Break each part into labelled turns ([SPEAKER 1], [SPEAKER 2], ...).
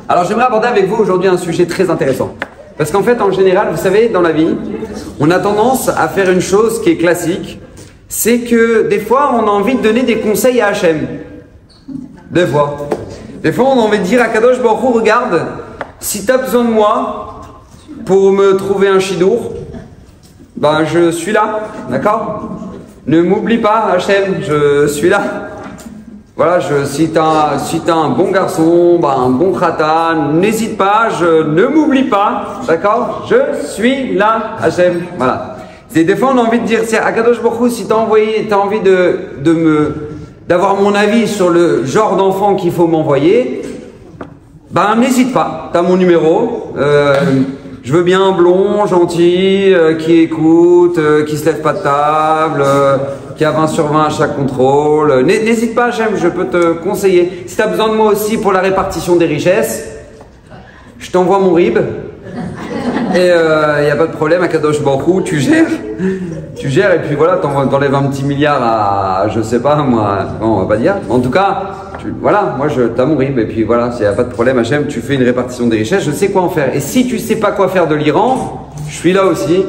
[SPEAKER 1] Alors j'aimerais aborder avec vous aujourd'hui un sujet très intéressant. Parce qu'en fait, en général, vous savez, dans la vie, on a tendance à faire une chose qui est classique. C'est que des fois, on a envie de donner des conseils à Hachem. Des fois. Des fois, on a envie de dire à Kadosh Baruch Hu, regarde, si tu as besoin de moi pour me trouver un chidour, ben je suis là, d'accord? Ne m'oublie pas, Hachem, je suis là. Voilà, si t'as un bon garçon, ben un bon khatan, n'hésite pas, ne m'oublie pas, d'accord? Je suis là, Hachem, voilà. Des fois, on a envie de dire, c'est à Kadosh Baruch Hu, si t'as envie d'avoir mon avis sur le genre d'enfant qu'il faut m'envoyer, ben n'hésite pas, t'as mon numéro. Je veux bien un blond, gentil, qui écoute, qui se lève pas de table, qui a 20 sur 20 à chaque contrôle. N'hésite pas, Hachem, je peux te conseiller. Si tu as besoin de moi aussi pour la répartition des richesses, je t'envoie mon RIB. Et il n'y a pas de problème, à Kadosh Baruch Hu, tu gères. Tu gères et puis voilà, t'enlèves un petit milliard à, je sais pas moi, on va pas dire. En tout cas, voilà, moi t'as mon RIB et puis voilà, s'il n'y a pas de problème, Hachem, tu fais une répartition des richesses, je sais quoi en faire. Et si tu sais pas quoi faire de l'Iran, je suis là aussi,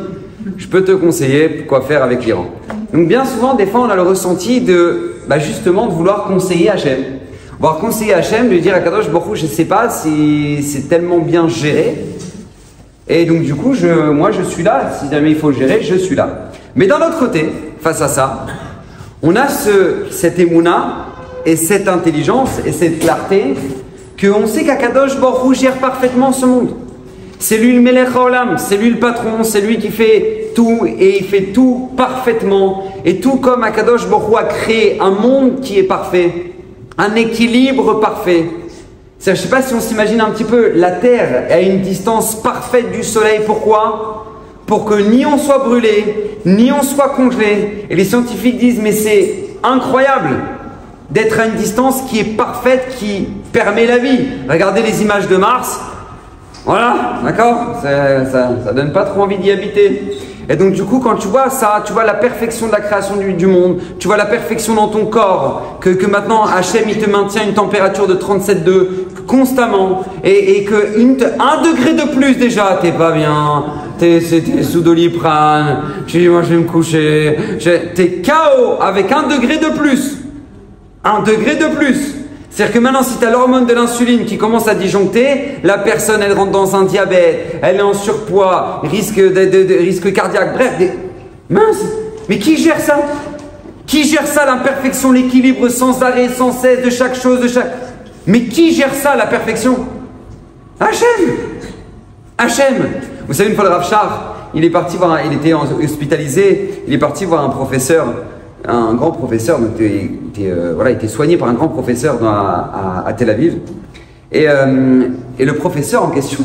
[SPEAKER 1] je peux te conseiller quoi faire avec l'Iran. Donc bien souvent, des fois, on a le ressenti justement de vouloir conseiller Hachem. Vouloir conseiller Hachem, de lui dire à Kadosh Baruch Hu, je sais pas si c'est tellement bien géré. Et donc du coup, moi je suis là, si jamais il faut gérer, je suis là. Mais d'un autre côté, face à ça, on a cette émouna et cette intelligence et cette clarté qu'on sait qu'Akadosh Baruch Hu gère parfaitement ce monde. C'est lui le Melech HaOlam, c'est lui le patron, c'est lui qui fait tout et il fait tout parfaitement. Et tout comme Akadosh Baruch Hu a créé un monde qui est parfait, un équilibre parfait. Je ne sais pas si on s'imagine un petit peu, la Terre est à une distance parfaite du Soleil. Pourquoi? Pour que ni on soit brûlé, ni on soit congelé. Et les scientifiques disent, mais c'est incroyable d'être à une distance qui est parfaite, qui permet la vie. Regardez les images de Mars. Voilà, d'accord? Ça donne pas trop envie d'y habiter. Et donc du coup, quand tu vois ça, tu vois la perfection de la création du monde, tu vois la perfection dans ton corps, que maintenant Hachem il te maintient une température de 37,2 constamment, et que 1 degré de plus déjà, t'es pas bien, t'es sous Doliprane, tu dis moi je vais me coucher, t'es KO avec 1 degré de plus. 1 degré de plus. C'est-à-dire que maintenant, si tu as l'hormone de l'insuline qui commence à disjoncter, la personne, elle rentre dans un diabète, elle est en surpoids, risque cardiaque, bref, mince. Mais qui gère ça? Qui gère ça, l'imperfection, l'équilibre sans arrêt, sans cesse, de chaque chose, Mais qui gère ça, la perfection? Hachem. Hachem. Vous savez, une fois le Rav Shar, il était hospitalisé, il est parti voir un professeur, un grand professeur, donc il était soigné par un grand professeur à Tel Aviv. Et le professeur en question,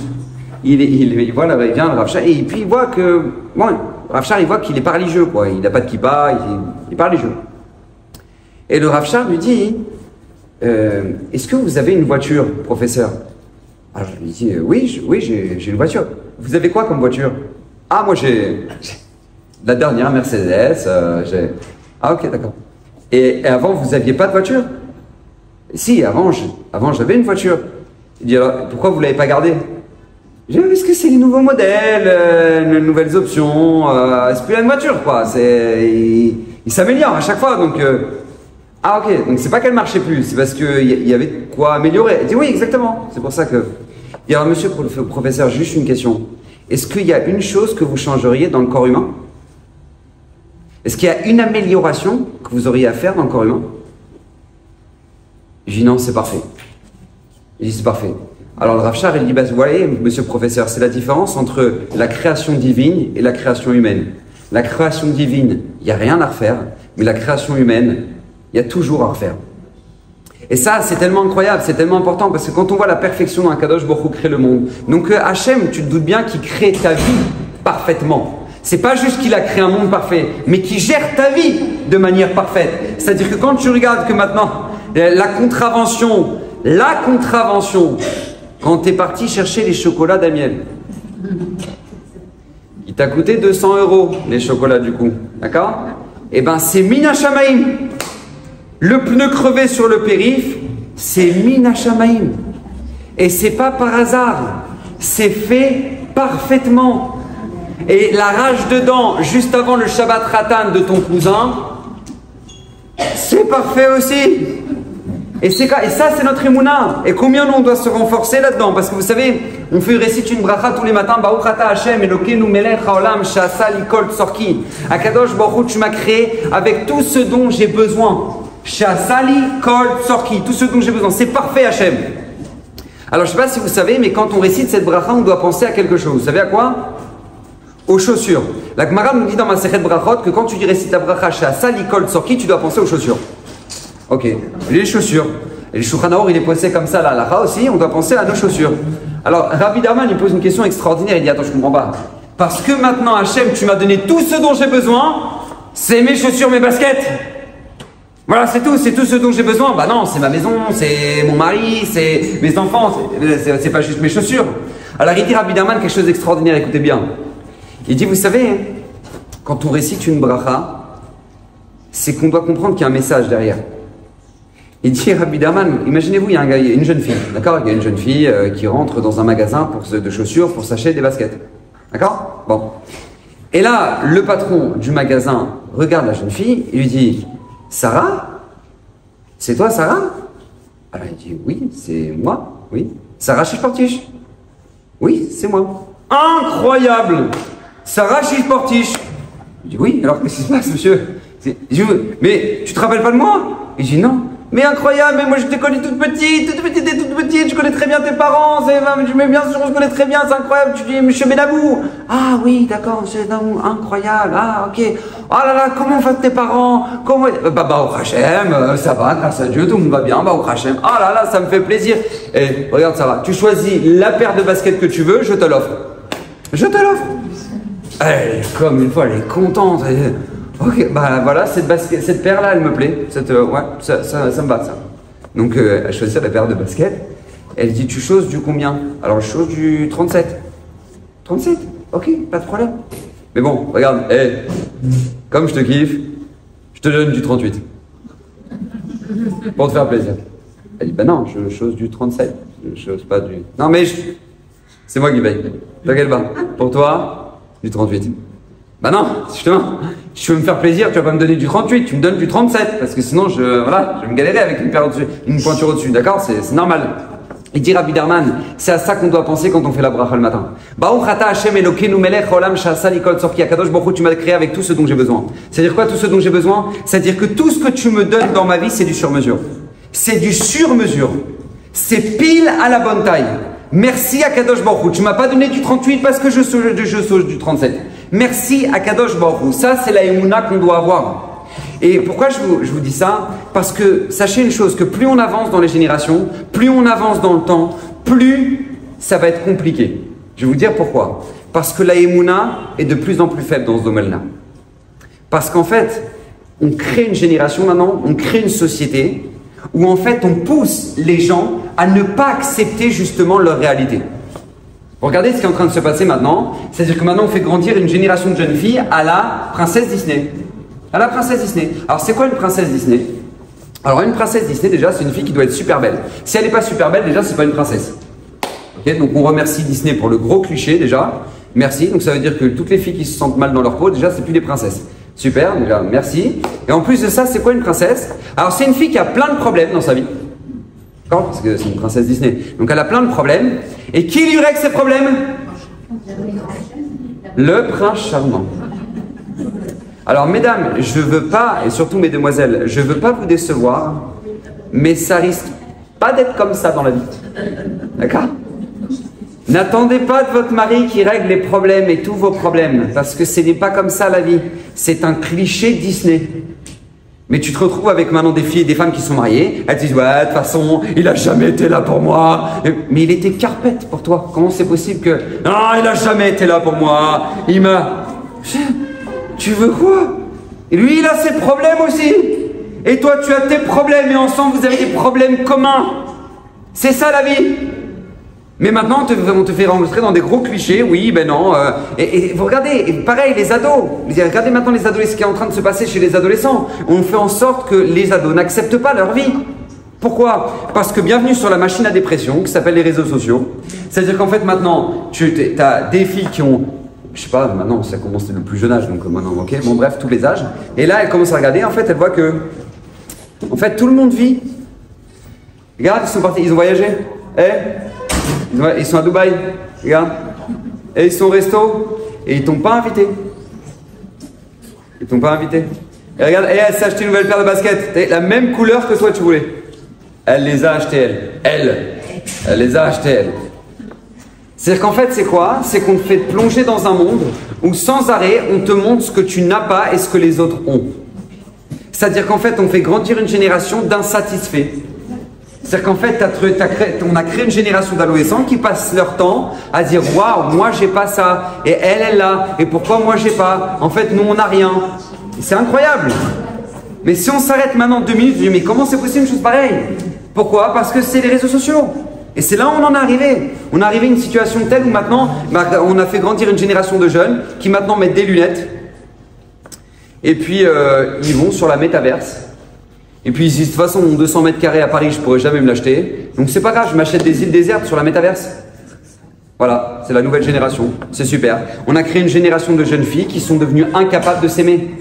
[SPEAKER 1] il vient le Rav Shar, et puis il voit que, Rav Shar, il voit qu'il n'est pas religieux, quoi. Il n'a pas de kippa, il n'est pas religieux. Et le Rav Shar lui dit, est-ce que vous avez une voiture, professeur? Alors je lui dis, oui, j'ai une voiture. Vous avez quoi comme voiture? Ah, moi j'ai la dernière Mercedes, Ah ok, d'accord. Et avant, vous n'aviez pas de voiture? Si, avant j'avais une voiture. Il dit alors, pourquoi vous ne l'avez pas gardée? Je dis, parce que c'est les nouveaux modèles, les nouvelles options, c'est plus la même voiture, quoi. Il s'améliore à chaque fois, donc... Ah ok, donc c'est pas qu'elle marchait plus, c'est parce qu'il y avait quoi améliorer. Il dit oui, exactement, c'est pour ça que... Il dit alors, monsieur le professeur, juste une question. Est-ce qu'il y a une chose que vous changeriez dans le corps humain? Est-ce qu'il y a une amélioration que vous auriez à faire dans le corps humain? Je dis non, c'est parfait. Il dit c'est parfait. Alors le Rav Shar, il dit, vous voyez, monsieur le professeur, c'est la différence entre la création divine et la création humaine. La création divine, il n'y a rien à refaire, mais la création humaine, il y a toujours à refaire. Et ça, c'est tellement incroyable, c'est tellement important, parce que quand on voit la perfection dans Kadosh Baruch Hu crée le monde, donc Hachem, tu te doutes bien qu'il crée ta vie parfaitement. C'est pas juste qu'il a créé un monde parfait, mais qu'il gère ta vie de manière parfaite. C'est-à-dire que quand tu regardes que maintenant, la contravention, quand tu es parti chercher les chocolats d'Amiel, il t'a coûté 200 €, les chocolats du coup, d'accord? Eh ben c'est Mina Shamaim. Le pneu crevé sur le périph', c'est Mina Shamaim. Et c'est pas par hasard, c'est fait parfaitement. Et la rage dedans, juste avant le Shabbat Ratan de ton cousin, c'est parfait aussi. Et ça, c'est notre émouna. Et combien nous, on doit se renforcer là-dedans? Parce que vous savez, on récite une bracha tous les matins. Baruch ata Hashem, Elokeinu melech haolam, sha'asa li kol tzorki. Akadosh Baruch Hu, tu m'as créé avec tout ce dont j'ai besoin. Sha'asa li kol tzorki, tout ce dont j'ai besoin. C'est parfait, Hashem. Alors, je ne sais pas si vous savez, mais quand on récite cette bracha, on doit penser à quelque chose. Vous savez à quoi? Aux chaussures. La Gemara nous dit dans ma Masechet Brachot que quand tu récites la bracha Sha'asa li kol tzorki, tu dois penser aux chaussures. Ok, les chaussures. Et le Shulchan Arour, il est posé comme ça, la halakha aussi, on doit penser à nos chaussures. Alors, Rabbi Darman, il pose une question extraordinaire, il dit, attends, je comprends pas. Parce que maintenant, Hachem, tu m'as donné tout ce dont j'ai besoin, c'est mes chaussures, mes baskets. Voilà, c'est tout ce dont j'ai besoin. Bah non, c'est ma maison, c'est mon mari, c'est mes enfants, c'est pas juste mes chaussures. Alors, il dit, Rabbi Darman, quelque chose d'extraordinaire, écoutez bien. Il dit, vous savez, quand on récite une bracha, c'est qu'on doit comprendre qu'il y a un message derrière. Il dit, Rabbi Darman, imaginez-vous, il y a une jeune fille, d'accord? Il y a une jeune fille qui rentre dans un magasin de chaussures pour s'acheter des baskets. D'accord? Bon. Et là, le patron du magasin regarde la jeune fille et lui dit, Sarah? C'est toi, Sarah? Alors il dit, oui, c'est moi, oui. Sarah Chichportiche? Oui, c'est moi. Incroyable! Sarah Chichportiche? Il dit, oui, alors qu'est-ce qui se passe, monsieur? Mais tu te rappelles pas de moi? Il dit, non. Mais incroyable, mais moi je te connais toute petite, je connais très bien tes parents, mais bien sûr, je connais très bien, c'est incroyable, tu dis monsieur Benamou. Ah oui, d'accord, monsieur Benamou, incroyable, ah ok. Oh là là, comment vont tes parents? Comment... Baruch Hashem, ça va, grâce à Dieu, tout le monde va bien, Baruch Hashem. Ah là là, ça me fait plaisir. Et regarde, ça va, tu choisis la paire de baskets que tu veux, je te l'offre. Je te l'offre. Comme une fois, elle est contente. Ok, bah voilà, cette paire-là, elle me plaît. Ouais, ça me va, ça. Donc, elle choisit la paire de baskets. Elle dit, tu choses du combien? Alors, je chose du 37. 37? Ok, pas de problème. Mais bon, regarde, comme je te kiffe, je te donne du 38. Pour te faire plaisir. Elle dit, bah non, je chose du 37. Je chose pas du... Non, mais c'est moi qui paye. T'inquiète pas. Pour toi, du 38. Bah non, justement, si tu veux me faire plaisir, tu vas pas me donner du 38, tu me donnes du 37, parce que sinon, je vais me galérer avec une pointure au-dessus, d'accord? C'est normal. Il dit Rabbi Darman, c'est à ça qu'on doit penser quand on fait la bracha le matin. Baruch ata Hashem Elokeinu melech haolam sha'asa li kol tzorki. Akadosh Baruch Hu, tu m'as créé avec tout ce dont j'ai besoin. C'est-à-dire quoi, tout ce dont j'ai besoin? C'est-à-dire que tout ce que tu me donnes dans ma vie, c'est du sur-mesure. C'est du sur-mesure. C'est pile à la bonne taille. Merci Akadosh Baruch Hu. Tu m'as pas donné du 38 parce que je sauge du 37. Merci à Kadosh Baruch Hu. Ça, c'est la émouna qu'on doit avoir. Et pourquoi je vous dis ça? Parce que sachez une chose, que plus on avance dans les générations, plus on avance dans le temps, plus ça va être compliqué. Je vais vous dire pourquoi. Parce que la émouna est de plus en plus faible dans ce domaine-là. Parce qu'en fait, on crée une génération maintenant, on crée une société où en fait on pousse les gens à ne pas accepter justement leur réalité. Regardez ce qui est en train de se passer maintenant, c'est-à-dire que maintenant on fait grandir une génération de jeunes filles à la princesse Disney. À la princesse Disney. Alors c'est quoi une princesse Disney? Alors une princesse Disney déjà c'est une fille qui doit être super belle. Si elle n'est pas super belle déjà c'est pas une princesse. Okay, donc on remercie Disney pour le gros cliché déjà. Merci, donc ça veut dire que toutes les filles qui se sentent mal dans leur peau déjà c'est plus des princesses. Super, déjà merci. Et en plus de ça c'est quoi une princesse? Alors c'est une fille qui a plein de problèmes dans sa vie. Parce que c'est une princesse Disney. Donc elle a plein de problèmes. Et qui lui règle ces problèmes? Le prince charmant. Alors mesdames, je veux pas, et surtout mesdemoiselles, je veux pas vous décevoir, mais ça risque pas d'être comme ça dans la vie. D'accord? N'attendez pas de votre mari qui règle les problèmes et tous vos problèmes, parce que ce n'est pas comme ça la vie. C'est un cliché Disney. Mais tu te retrouves avec maintenant des filles et des femmes qui sont mariées, elles te disent « Ouais, de toute façon, il a jamais été là pour moi. » Mais il était carpette pour toi. Comment c'est possible que « Non, il a jamais été là pour moi. Il m'a... » Tu veux quoi? Et lui, il a ses problèmes aussi. Et toi, tu as tes problèmes et ensemble, vous avez des problèmes communs. C'est ça la vie. Mais maintenant, on te fait rentrer dans des gros clichés, oui, ben non. Et vous regardez, et pareil, les ados. Regardez maintenant les adolescents, ce qui est en train de se passer chez les adolescents. On fait en sorte que les ados n'acceptent pas leur vie. Pourquoi? Parce que bienvenue sur la machine à dépression qui s'appelle les réseaux sociaux. C'est-à-dire qu'en fait maintenant, tu as des filles qui ont, je sais pas, maintenant ça commence le plus jeune âge, donc maintenant ok, bon bref, tous les âges. Et là, elles commencent à regarder, en fait, elles voient que, en fait, tout le monde vit. Regarde, ils sont partis, ils ont voyagé. Ils sont à Dubaï, regarde. Et ils sont au resto, et ils t'ont pas invité. Ils t'ont pas invité. Et regarde, elle s'est acheté une nouvelle paire de baskets, la même couleur que toi tu voulais. Elle les a achetées, elle les a achetées, elle. C'est-à-dire qu'en fait, c'est quoi? C'est qu'on te fait plonger dans un monde où sans arrêt, on te montre ce que tu n'as pas et ce que les autres ont. C'est-à-dire qu'en fait, on fait grandir une génération d'insatisfaits. C'est-à-dire qu'en fait, on a créé une génération d'adolescents qui passent leur temps à dire « Waouh, moi j'ai pas ça, et elle l'a, et pourquoi moi j'ai pas? En fait, nous on n'a rien. » C'est incroyable. Mais si on s'arrête maintenant 2 minutes, je dis « Mais comment c'est possible une chose pareille ?» Pourquoi? Parce que c'est les réseaux sociaux. Et c'est là où on en est arrivé. On est arrivé à une situation telle où maintenant, on a fait grandir une génération de jeunes qui maintenant mettent des lunettes. Et puis, ils vont sur la métaverse. Et puis, ils disent, de toute façon, mon 200 mètres carrés à Paris, je pourrais jamais me l'acheter. Donc, c'est pas grave, je m'achète des îles désertes sur la métaverse. Voilà, c'est la nouvelle génération. C'est super. On a créé une génération de jeunes filles qui sont devenues incapables de s'aimer.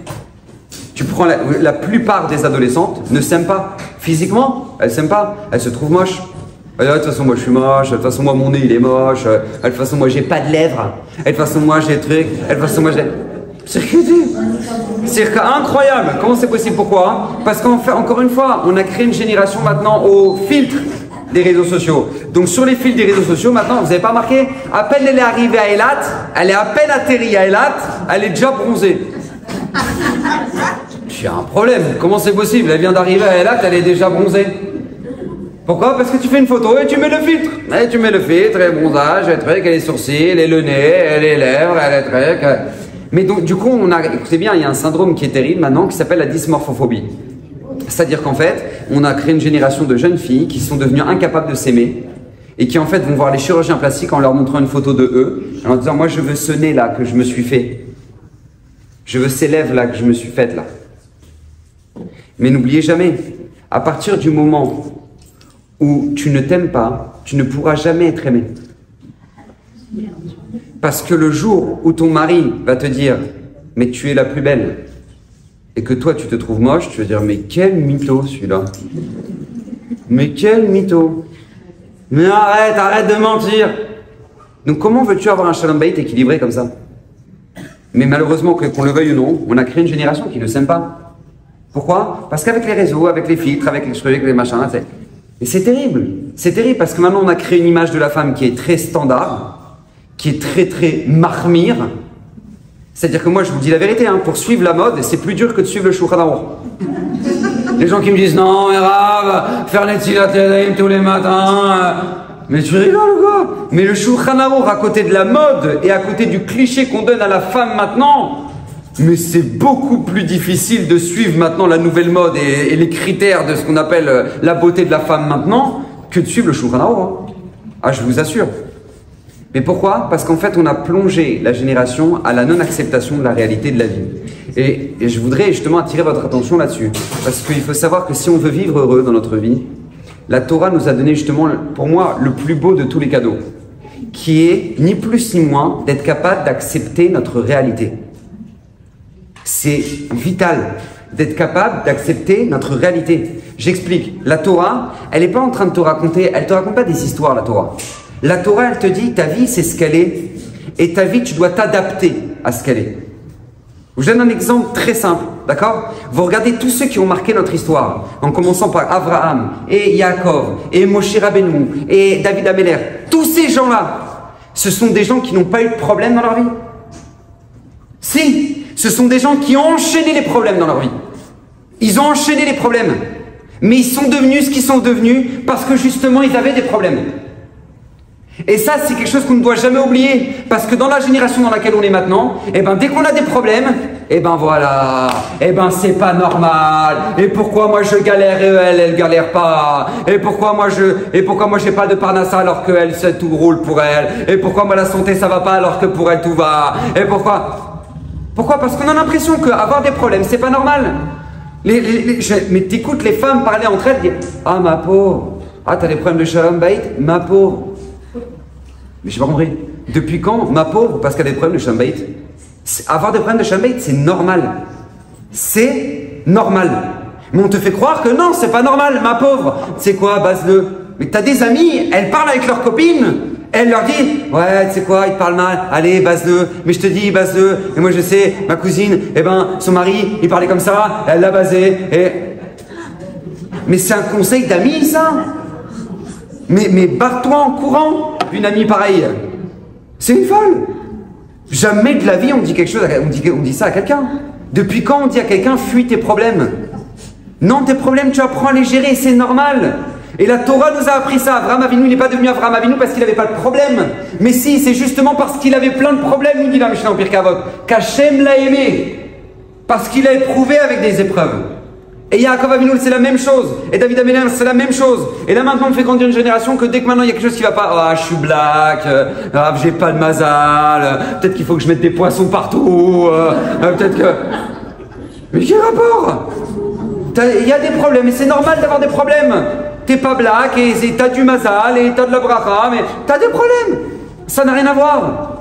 [SPEAKER 1] Tu prends la plupart des adolescentes ne s'aiment pas. Physiquement, elles s'aiment pas. Elles se trouvent moches. De toute façon, moi je suis moche. De toute façon, moi mon nez il est moche. De toute façon, moi j'ai pas de lèvres. De toute façon, moi j'ai des trucs. De toute façon, moi j'ai. C'est incroyable. Comment c'est possible? Pourquoi? Parce qu'en fait, encore une fois, on a créé une génération maintenant au filtre des réseaux sociaux. Donc sur les fils des réseaux sociaux, maintenant, vous n'avez pas remarqué, à peine elle est arrivée à Eilat, elle est à peine atterrie à Eilat, elle est déjà bronzée. Il y a un problème. Comment c'est possible? Elle vient d'arriver à Eilat, elle est déjà bronzée. Pourquoi? Parce que tu fais une photo et tu mets le filtre. Et tu mets le filtre, les bronzages, les trucs, les sourcils, le nez, les lèvres, les trucs. Mais donc, du coup, écoutez bien, il y a un syndrome qui est terrible maintenant qui s'appelle la dysmorphophobie. C'est-à-dire qu'en fait, on a créé une génération de jeunes filles qui sont devenues incapables de s'aimer et qui en fait vont voir les chirurgiens plastiques en leur montrant une photo de eux, en leur disant, moi je veux ce nez là que je me suis fait. Je veux ces lèvres là que je me suis faites là. Mais n'oubliez jamais, à partir du moment où tu ne t'aimes pas, tu ne pourras jamais être aimé. Parce que le jour où ton mari va te dire « mais tu es la plus belle » et que toi tu te trouves moche, tu vas dire « mais quel mytho celui-là ! Mais quel mytho ! Mais arrête de mentir !» Donc comment veux-tu avoir un shalom bayit équilibré comme ça? Mais malheureusement, qu'on le veuille ou non, on a créé une génération qui ne s'aime pas. Pourquoi? Parce qu'avec les réseaux, avec les filtres, avec les trucs, les machins, et c'est terrible. C'est terrible parce que maintenant on a créé une image de la femme qui est très standard, qui est très marmire. C'est-à-dire que moi je vous dis la vérité, hein, pour suivre la mode, c'est plus dur que de suivre le Shulchan Aruch. Les gens qui me disent non, Rav, faire les Tzilat Yadayim tous les matins. Mais tu rigoles quoi? Mais le Shulchan Aruch à côté de la mode et à côté du cliché qu'on donne à la femme maintenant, mais c'est beaucoup plus difficile de suivre maintenant la nouvelle mode et les critères de ce qu'on appelle la beauté de la femme maintenant que de suivre le Shulchan Aruch. Hein. Ah, je vous assure. Mais pourquoi? Parce qu'en fait, on a plongé la génération à la non-acceptation de la réalité de la vie. Et je voudrais justement attirer votre attention là-dessus. Parce qu'il faut savoir que si on veut vivre heureux dans notre vie, la Torah nous a donné justement, pour moi, le plus beau de tous les cadeaux, qui est ni plus ni moins d'être capable d'accepter notre réalité. C'est vital d'être capable d'accepter notre réalité. J'explique. La Torah, elle n'est pas en train de te raconter, elle ne te raconte pas des histoires, la Torah. La Torah, elle te dit, ta vie, c'est ce qu'elle est. Et ta vie, tu dois t'adapter à ce qu'elle est. Je vous donne un exemple très simple, d'accord? Vous regardez tous ceux qui ont marqué notre histoire, en commençant par Abraham, et Yaakov, et Moshe Rabbeinu, et David Ameler. Tous ces gens-là, ce sont des gens qui n'ont pas eu de problème dans leur vie. Si, ce sont des gens qui ont enchaîné les problèmes dans leur vie. Ils ont enchaîné les problèmes. Mais ils sont devenus ce qu'ils sont devenus parce que justement, ils avaient des problèmes. Et ça, c'est quelque chose qu'on ne doit jamais oublier. Parce que dans la génération dans laquelle on est maintenant, eh ben, dès qu'on a des problèmes, eh ben voilà, eh ben c'est pas normal. Et pourquoi moi je galère et elle galère pas? Et pourquoi moi j'ai pas de parnassa alors que elle, tout roule pour elle? Et pourquoi moi la santé ça va pas alors que pour elle tout va? Et pourquoi? Parce qu'on a l'impression qu'avoir des problèmes, c'est pas normal. Mais t'écoutes les femmes parler entre elles, dire ah ma pauvre, ah t'as des problèmes de shalom bait, ma pauvre. Mais j'ai pas compris. Depuis quand ma pauvre parce qu'elle a des problèmes de shalom bait? Avoir des problèmes de shalom bait, c'est normal. C'est normal. Mais on te fait croire que non, c'est pas normal, ma pauvre. C'est quoi, base-le? Mais t'as des amis, elles parlent avec leurs copines. Elle leur dit, ouais, tu sais quoi, il te parle mal, allez, base-le, mais je te dis, base-le, et moi je sais, ma cousine, eh ben, son mari, il parlait comme ça, elle l'a basé, et... Mais c'est un conseil d'amis, ça? Mais barre-toi en courant d'une amie pareille. C'est une folle. Jamais de la vie on dit quelque chose, on dit ça à quelqu'un. Depuis quand on dit à quelqu'un, fuis tes problèmes? Non, tes problèmes, tu apprends à les gérer, c'est normal. Et la Torah nous a appris ça. Avraham Avinu, il n'est pas devenu Avraham Avinu parce qu'il n'avait pas de problème. Mais si, c'est justement parce qu'il avait plein de problèmes, nous dit la Mishnah en Pirkei Avot, qu'Hachem l'a aimé. Parce qu'il a éprouvé avec des épreuves. Et Yaakov Avinu, c'est la même chose. Et David Amelech, c'est la même chose. Et là maintenant, on fait grandir une génération que dès que maintenant il y a quelque chose qui ne va pas, ah, je suis black, j'ai pas de mazal, peut-être qu'il faut que je mette des poissons partout, peut-être que... Mais quel rapport? Il y a des problèmes, et c'est normal d'avoir des problèmes. T'es pas black, et t'as du mazal, et t'as de la bracha, mais t'as des problèmes. Ça n'a rien à voir.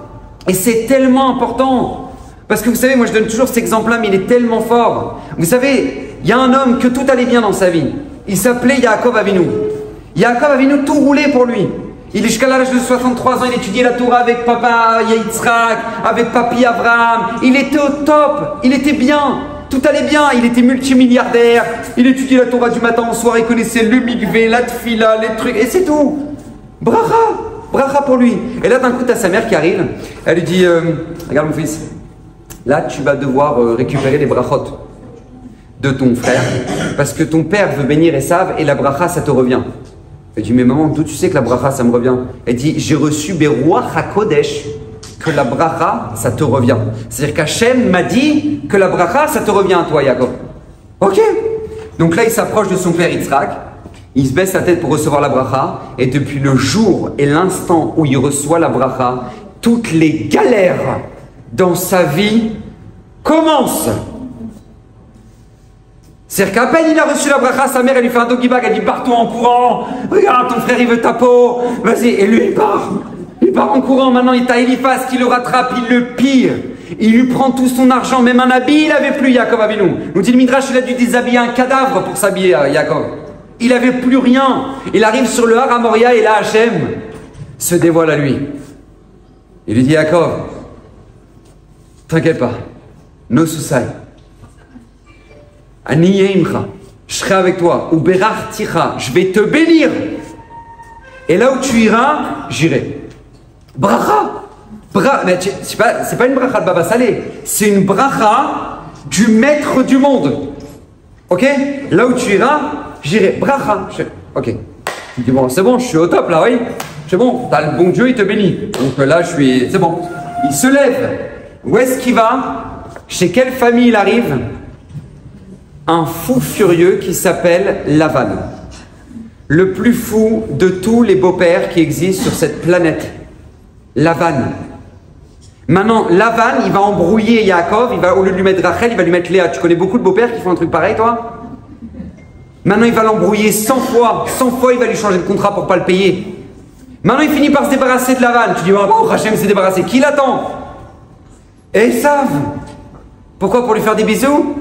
[SPEAKER 1] Et c'est tellement important. Parce que vous savez, moi je donne toujours cet exemple-là, mais il est tellement fort. Vous savez, il y a un homme que tout allait bien dans sa vie. Il s'appelait Yaakov Avinu. Yaakov Avinu, tout roulait pour lui. Il est jusqu'à l'âge de 63 ans, il étudiait la Torah avec papa Yitzhak, avec papi Abraham. Il était au top, il était bien. Tout allait bien, il était multimilliardaire, il étudiait la Torah du matin au soir, il connaissait le mikvé, la tfila, les trucs, et c'est tout. Bracha, bracha pour lui. Et là d'un coup, tu as sa mère qui arrive, elle lui dit, regarde mon fils, là tu vas devoir récupérer les brachot de ton frère, parce que ton père veut bénir Esav et la bracha ça te revient. Elle dit, mais maman, d'où tu sais que la bracha ça me revient? Elle dit, j'ai reçu Beruach HaKodesh, que la bracha, ça te revient. C'est-à-dire qu'Hachem m'a dit que la bracha, ça te revient à toi, Yaakov. Ok. Donc là, il s'approche de son père Yitzhak, il se baisse la tête pour recevoir la bracha, et depuis le jour et l'instant où il reçoit la bracha, toutes les galères dans sa vie commencent. C'est-à-dire qu'à peine il a reçu la bracha, sa mère, elle lui fait un doggy bag, elle dit, pars-toi en courant, regarde, ton frère, il veut ta peau, vas-y, et lui, il part. Il part en courant, maintenant il t'a Eliphaz qui le rattrape, il le pille. Il lui prend tout son argent, même un habit, il n'avait plus, Yaakov Avinu. Nous dit le Midrash, il a dû déshabiller un cadavre pour s'habiller, Yaakov. Il n'avait plus rien. Il arrive sur le Har Moria et là, Hachem se dévoile à lui. Il lui dit, Yaakov, t'inquiète pas, no susai. Ani yeimcha, je serai avec toi. Ou berach ticha, je vais te bénir. Et là où tu iras, j'irai. Bracha, mais c'est pas une bracha de Baba Salé, c'est une bracha du maître du monde. Ok? Là où tu iras, j'irai. Bracha. Ok. Tu dis, bon, c'est bon, je suis au top là, oui? C'est bon, t'as le bon Dieu, il te bénit. Donc là, c'est bon. Il se lève. Où est-ce qu'il va? Chez quelle famille il arrive? Un fou furieux qui s'appelle Lavan. Le plus fou de tous les beaux-pères qui existent sur cette planète. Lavan. Maintenant, Lavan, il va embrouiller Yaakov, au lieu de lui mettre Rachel, il va lui mettre Léa. Tu connais beaucoup de beaux-pères qui font un truc pareil, toi? Maintenant, il va l'embrouiller 100 fois. 100 fois, il va lui changer de contrat pour ne pas le payer. Maintenant, il finit par se débarrasser de Lavan. Tu dis, oh, Rachel s'est débarrassé. Qui l'attend? Esav. Pourquoi? Pour lui faire des bisous?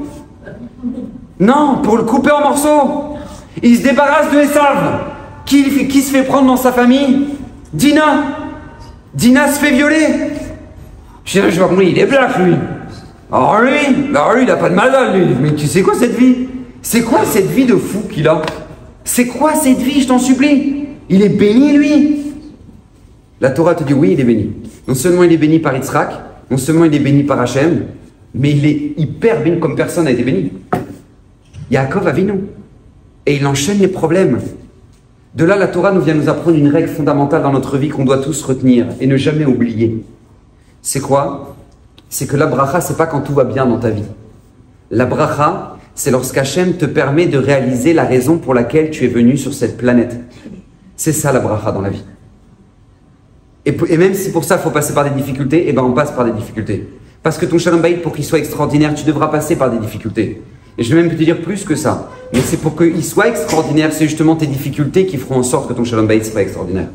[SPEAKER 1] Non, pour le couper en morceaux. Il se débarrasse de Esav. Qui se fait prendre dans sa famille? Dina. Dina se fait violer. Je vois que lui, il est black, lui. Alors lui, il n'a pas de mal, lui. Mais tu sais quoi cette vie? C'est quoi cette vie de fou qu'il a? C'est quoi cette vie, je t'en supplie? Il est béni, lui. La Torah te dit oui, il est béni. Non seulement il est béni par Yitzhak, non seulement il est béni par Hachem, mais il est hyper béni comme personne n'a été béni. Yaakov Avinu. Et il enchaîne les problèmes. De là, la Torah nous vient nous apprendre une règle fondamentale dans notre vie qu'on doit tous retenir et ne jamais oublier. C'est quoi? C'est que la bracha, c'est pas quand tout va bien dans ta vie. La bracha, c'est lorsqu'Hachem te permet de réaliser la raison pour laquelle tu es venu sur cette planète. C'est ça la bracha dans la vie. Et même si pour ça, il faut passer par des difficultés, eh ben on passe par des difficultés. Parce que ton shalom bayit, pour qu'il soit extraordinaire, tu devras passer par des difficultés. Et je vais même te dire plus que ça. Mais c'est pour qu'il soit extraordinaire, c'est justement tes difficultés qui feront en sorte que ton Shalom Bayit soit extraordinaire.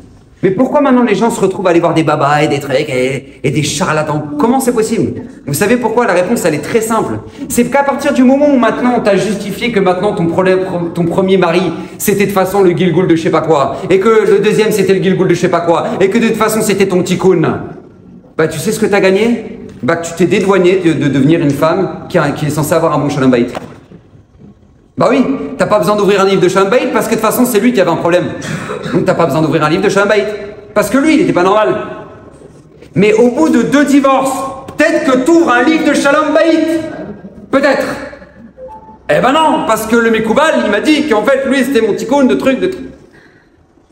[SPEAKER 1] Mais pourquoi maintenant les gens se retrouvent à aller voir des babas et des trucs et des charlatans? Comment c'est possible? Vous savez pourquoi? La réponse, elle est très simple. C'est qu'à partir du moment où maintenant on t'a justifié que maintenant ton premier mari, c'était de façon le Gilgoul de je sais pas quoi, et que le deuxième c'était le Gilgoul de je sais pas quoi, et que de toute façon c'était ton tikkun, bah tu sais ce que t'as gagné? Bah que tu t'es dédouané de devenir une femme qui est censée avoir un bon Shalom Bayit. Bah oui, t'as pas besoin d'ouvrir un livre de Shalom Bayit parce que de toute façon c'est lui qui avait un problème. Donc t'as pas besoin d'ouvrir un livre de Shalom Bayit parce que lui il était pas normal. Mais au bout de 2 divorces, peut-être que t'ouvres un livre de Shalom Bayit. Peut-être. Eh ben non, parce que le Mekoubal il m'a dit qu'en fait lui c'était mon tikkun de trucs.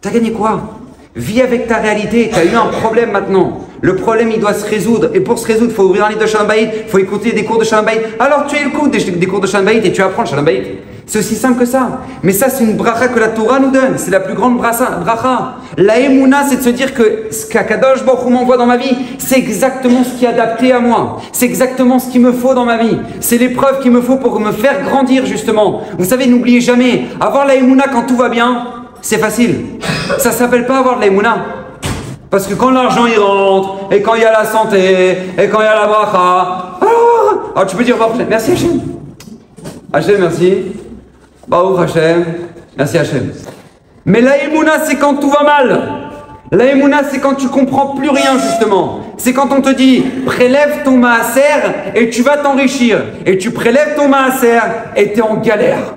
[SPEAKER 1] T'as gagné quoi? Vis avec ta réalité, t'as eu un problème maintenant. Le problème, il doit se résoudre. Et pour se résoudre, il faut ouvrir un livre de Shalom Bayit, il faut écouter des cours de Shalom Bayit. Alors tu as le cours des cours de Shalom Bayit et tu apprends le Shalom Bayit. C'est aussi simple que ça. Mais ça, c'est une bracha que la Torah nous donne. C'est la plus grande bracha. La Emouna, c'est de se dire que ce qu'Akadosh Baruch Hu m'envoie dans ma vie, c'est exactement ce qui est adapté à moi. C'est exactement ce qu'il me faut dans ma vie. C'est l'épreuve qu'il me faut pour me faire grandir, justement. Vous savez, n'oubliez jamais, avoir la Emouna quand tout va bien, c'est facile. Ça ne s'appelle pas avoir de la Emouna. Parce que quand l'argent il rentre, et quand il y a la santé, et quand il y a la bracha, alors tu peux dire merci Hachem. Hachem, merci. Baruch Hachem. Merci Hachem. Mais la Emouna, c'est quand tout va mal. La Emouna, c'est quand tu comprends plus rien, justement. C'est quand on te dit, prélève ton maaser et tu vas t'enrichir. Et tu prélèves ton maaser et tu es en galère.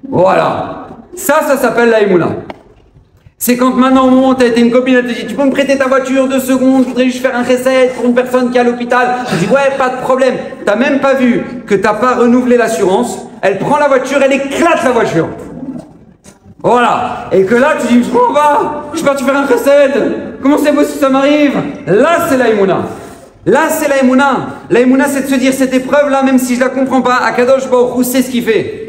[SPEAKER 1] Voilà. Ça s'appelle la Emouna. C'est quand maintenant au moment où tu as été une copine, elle te dit tu peux me prêter ta voiture 2 secondes, je voudrais juste faire un recette pour une personne qui est à l'hôpital. Tu dis ouais, pas de problème. Tu n'as même pas vu que tu n'as pas renouvelé l'assurance. Elle prend la voiture, elle éclate la voiture. Voilà. Et que là tu dis on va, je suis parti faire un recette. Comment c'est possible que ça m'arrive? Là c'est la Emouna. Là c'est la Emouna. La Emouna c'est de se dire cette épreuve là, même si je la comprends pas, Akadosh Baruch Hu sait ce qu'il fait.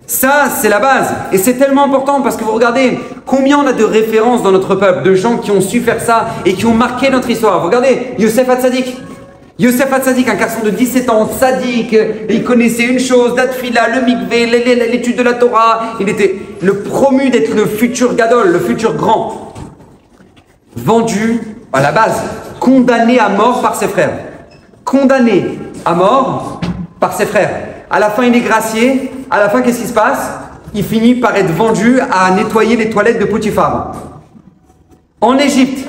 [SPEAKER 1] Ça, c'est la base. Et c'est tellement important parce que vous regardez combien on a de références dans notre peuple, de gens qui ont su faire ça et qui ont marqué notre histoire. Vous regardez, Yosef Hatzadik. Yosef Hatzadik, un garçon de 17 ans, sadique, il connaissait une chose, la tfila, le mikvé, l'étude de la Torah. Il était le promu d'être le futur gadol, le futur grand. Vendu à la base, condamné à mort par ses frères. Condamné à mort par ses frères. À la fin, il est gracié. À la fin, qu'est-ce qui se passe? Il finit par être vendu à nettoyer les toilettes de Potiphar. En Égypte,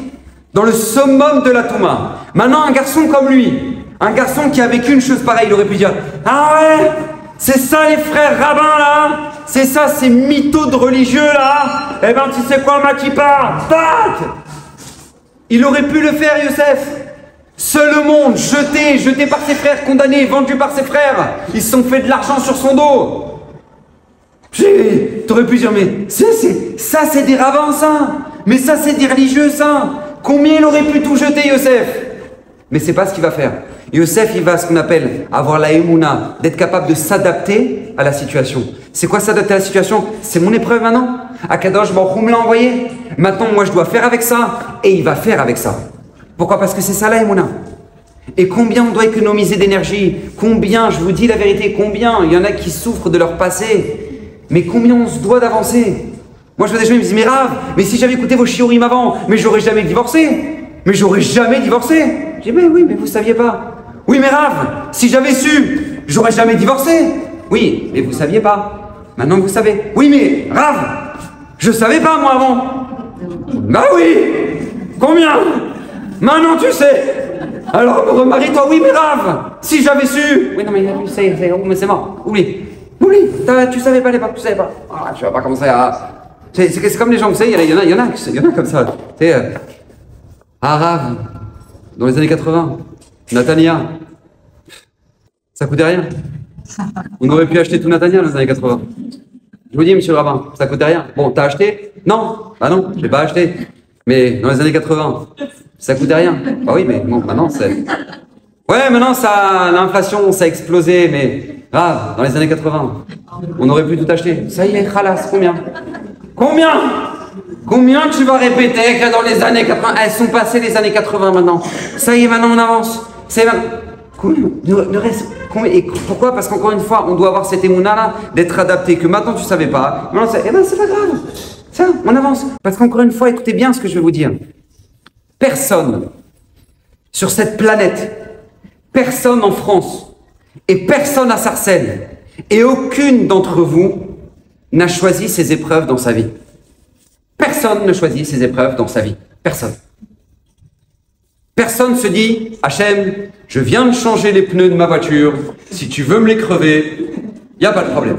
[SPEAKER 1] dans le summum de la Touma. Maintenant, un garçon comme lui, un garçon qui a vécu une chose pareille, il aurait pu dire « Ah ouais, c'est ça les frères rabbins là? C'est ça ces mythos de religieux là? Eh ben tu sais quoi, ma kippa? Tac !» Il aurait pu le faire, Yosef. Seul le monde, jeté par ses frères, condamné, vendu par ses frères. Ils se sont fait de l'argent sur son dos. T'aurais pu dire, mais ça c'est des rabbins ça. Mais ça c'est des religieux ça. Combien il aurait pu tout jeter, Yosef? Mais c'est pas ce qu'il va faire. Yosef, il va ce qu'on appelle avoir la émouna, d'être capable de s'adapter à la situation. C'est quoi s'adapter à la situation? C'est mon épreuve maintenant. Akadosh Baruch Hu me l'a envoyé. Maintenant, moi je dois faire avec ça. Et il va faire avec ça. Pourquoi? Parce que c'est ça la émouna. Et combien on doit économiser d'énergie? Combien, je vous dis la vérité, combien? Il y en a qui souffrent de leur passé. Mais combien on se doit d'avancer? Moi je vois des gens qui me disent, mais Rav, mais si j'avais écouté vos shiurim avant, mais j'aurais jamais divorcé. Mais j'aurais jamais divorcé. Je dis, mais oui, mais vous saviez pas. Oui, mais Rav, si j'avais su, j'aurais jamais divorcé. Oui, mais vous saviez pas. Maintenant vous savez. Oui, mais Rav, je savais pas moi avant. Bah oui. Combien? Maintenant tu sais. Alors remarie-toi. Oui, mais Rav, si j'avais su. Oui, non, mais c'est mort. Oublie. Tu savais pas à l'époque, tu savais pas. Ah, tu vas pas commencer à. C'est comme les gens, vous savez, il y en a comme ça. Tu sais, Rav, dans les années 80, Natania, ça coûtait rien. On aurait pu acheter tout Natania dans les années 80. Je vous dis, monsieur le rabbin, ça coûtait rien. Bon, t'as acheté? Non. Bah non, j'ai pas acheté. Mais dans les années 80, ça coûtait rien. Bah oui, mais bon, maintenant c'est. Ouais, maintenant l'inflation, ça a explosé, mais grave, dans les années 80, on aurait pu tout acheter. Ça y est, khalas, Combien tu vas répéter que dans les années 80, elles sont passées les années 80 maintenant. Ça y est, maintenant on avance. Et pourquoi? Parce qu'encore une fois, on doit avoir cette émouna-là d'être adapté, que maintenant tu ne savais pas. Maintenant, eh ben, c'est pas grave. Ça, on avance. Parce qu'encore une fois, écoutez bien ce que je vais vous dire. Personne sur cette planète, personne en France, et personne à Sarcelles, et aucune d'entre vous n'a choisi ces épreuves dans sa vie. Personne ne choisit ces épreuves dans sa vie. Personne. Personne se dit, Hachem, je viens de changer les pneus de ma voiture, si tu veux me les crever, il n'y a pas de problème.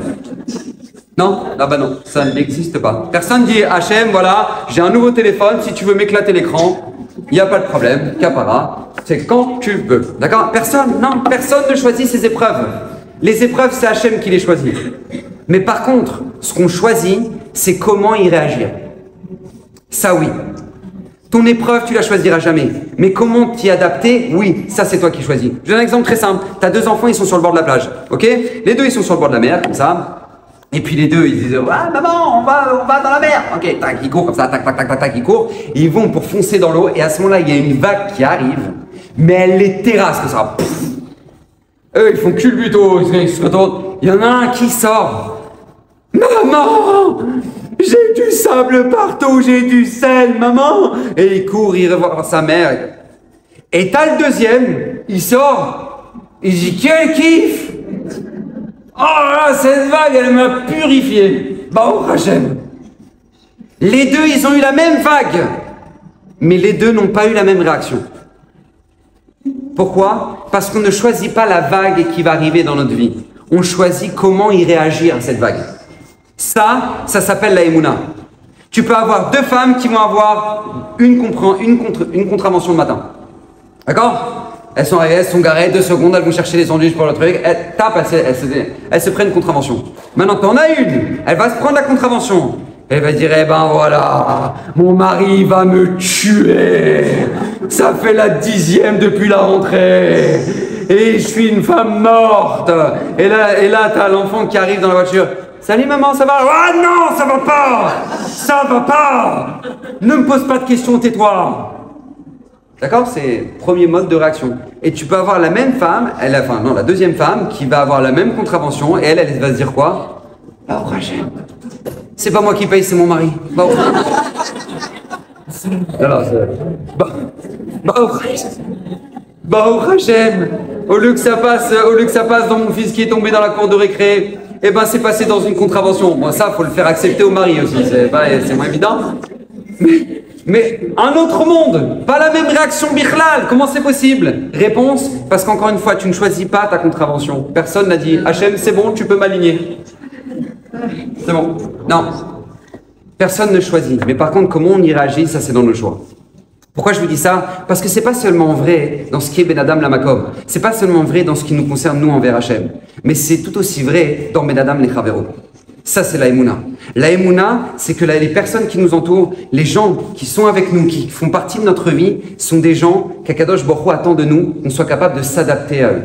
[SPEAKER 1] Non? Ah bah non, ça n'existe pas. Personne dit, Hachem, voilà, j'ai un nouveau téléphone, si tu veux m'éclater l'écran, il n'y a pas de problème, capara, c'est quand tu veux. D'accord? Personne, non, personne ne choisit ces épreuves. Les épreuves, c'est Hachem qui les choisit. Mais par contre, ce qu'on choisit, c'est comment y réagir. Ça, oui. Ton épreuve, tu la choisiras jamais. Mais comment t'y adapter? Oui, ça, c'est toi qui choisis. Je donne un exemple très simple. Tu as deux enfants, ils sont sur le bord de la plage. Ok? Les deux, ils sont sur le bord de la mer, comme ça. Et puis les deux, ils disent, ah maman, on va dans la mer. Ok, tac, ils courent comme ça, tac, tac, tac, tac, tac, ils courent. Et ils vont pour foncer dans l'eau. Et à ce moment-là, il y a une vague qui arrive. Mais elle les terrasse comme ça. Pouf. Eux, ils font culbuto, ils se retournent. Il y en a un qui sort. Maman! J'ai du sable partout, j'ai du sel, maman! Et il court, il revoit sa mère. Et t'as le deuxième, il sort, il dit quel kiff! Oh là, cette vague, elle m'a purifié. Bah, oh, Hachem. Les deux, ils ont eu la même vague, mais les deux n'ont pas eu la même réaction. Pourquoi? Parce qu'on ne choisit pas la vague qui va arriver dans notre vie. On choisit comment y réagir à cette vague. Ça s'appelle la Emouna. Tu peux avoir deux femmes qui vont avoir une contravention le matin. D'accord? Elles sont arrivées, elles sont garées, 2 secondes, elles vont chercher les sandwichs pour le truc, elles tapent, elles se prennent une contravention. Maintenant, t'en as une, elle va se prendre la contravention. Elle va dire, eh ben voilà, mon mari va me tuer. Ça fait la 10e depuis la rentrée. Et je suis une femme morte. Et là t'as l'enfant qui arrive dans la voiture. Salut maman, ça va? Ah non, ça va pas! Ça va pas! Ne me pose pas de questions, tais-toi! D'accord? C'est le premier mode de réaction. Et tu peux avoir la même femme, la deuxième femme, qui va avoir la même contravention, et elle va se dire quoi? Bah, oh, Hachem. C'est pas moi qui paye, c'est mon mari. Bah, oh. Alors, Hachem. Au lieu que ça passe dans mon fils qui est tombé dans la cour de récré, eh ben c'est passé dans une contravention. Bon, ça, faut le faire accepter au mari aussi, c'est moins évident. Mais un autre monde, pas la même réaction bichlal, comment c'est possible? Réponse, parce qu'encore une fois, tu ne choisis pas ta contravention. Personne n'a dit, Hachem, c'est bon, tu peux m'aligner. C'est bon. Non. Personne ne choisit. Mais par contre, comment on y réagit, ça c'est dans nos choix. Pourquoi je vous dis ça? Parce que c'est pas seulement vrai dans ce qui est Ben Adam la Makom. C'est pas seulement vrai dans ce qui nous concerne nous envers Hachem. Mais c'est tout aussi vrai dans Ben Adam les Chavero. Ça c'est la Emouna. La Emouna, c'est que les personnes qui nous entourent, les gens qui sont avec nous, qui font partie de notre vie, sont des gens qu'Akadosh Baruch Hu attend de nous, qu'on soit capable de s'adapter à eux.